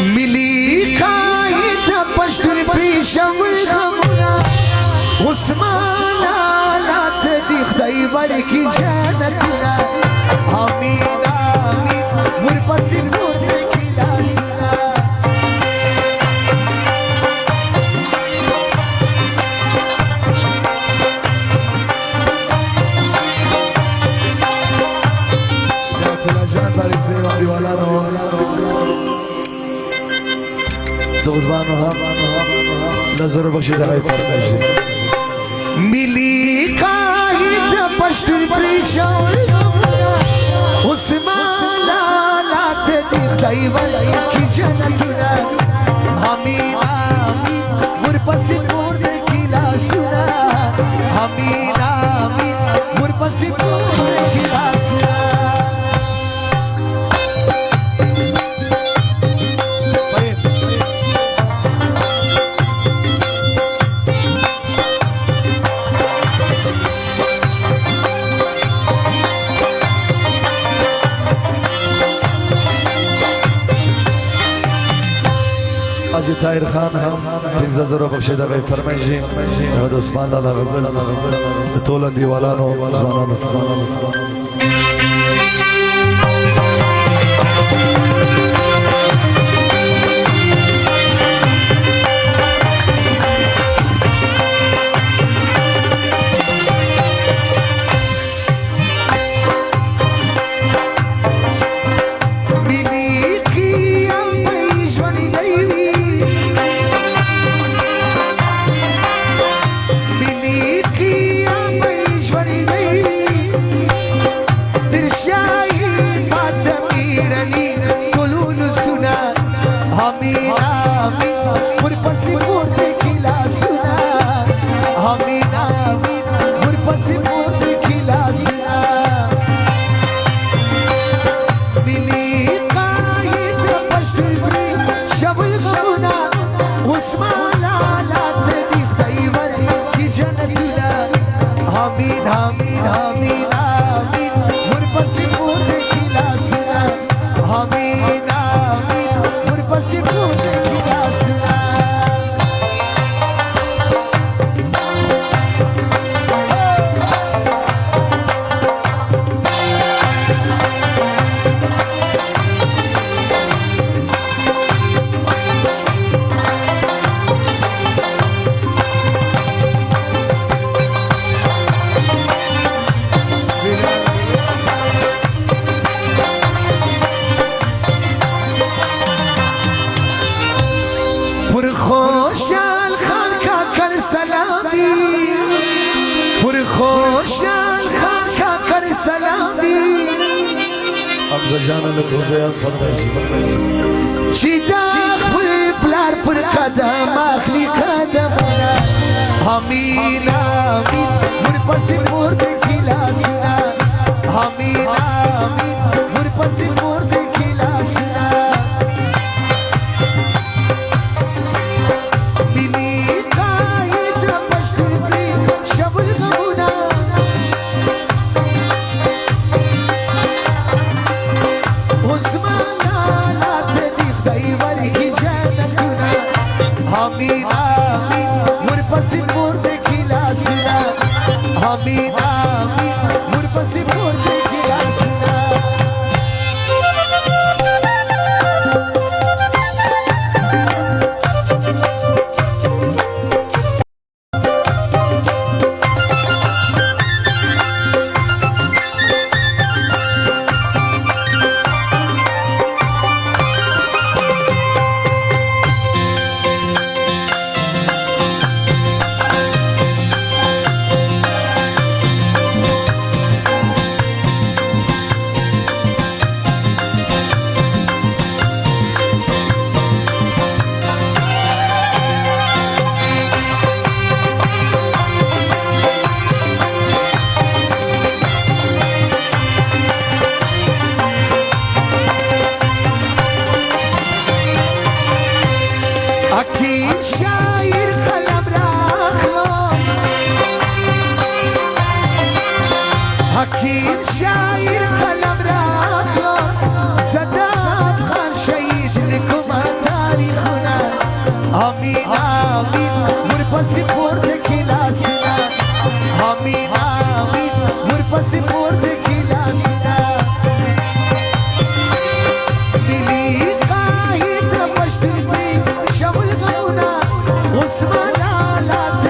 ملی قاید پشتون پیشمون غمونا عثمان آلات دی خدای برکی جنتونا آمین آمین ورپسی بوزکی لاسونا دوزبانو هم نظر بخشی دقای فرمشی ملی قاید پشتون پریشان عثمان آلات دی خدای برکی جنتونا آمین آمین ورپسی بوزکی لاسونا آمین آمین ورپسی بوزکی لاسونا حاجی طاهر خان هم 15000 بخشی دقای فرمایشی د عثمان لالا غزل د ټول دیوالانو ځوانانو آمین آمین ورپسی بوزکی لاسونا آمین آمین ورپسی بوزکی لاسونا ملی قاید پشتون پریشمون غمونا عثمان آلات دی خدای برکی جنتونا آمین آمین آمین آمین ورپسی بوزکی لاسونا آمین آمین ورپسی بوزکی لاسونا پر خوشال خان کا کر سلام دی پر خوشال خان کا کر سلام دی حمزه جان له دوزیان فرمایشی شیدا خپل پلار پر قدم اخلی قدمنا آمین آمین ورپسی بوزکی لاسونا آمین آمین ورپسی بوزکی لاسونا آمین آمین ورپسی بوزکی لاسونا آمین آمین ورپسی بوزکی لاسونا اکی شاعر قلم راخلو اکی شاعر قلم راخلو صدام خان شهید لکمتا ورپسې پورته کې لاسونه امین امین ورپسې پورته کې لاسونه ملي قاید پښتون دی شمول غمونه عثمان لاته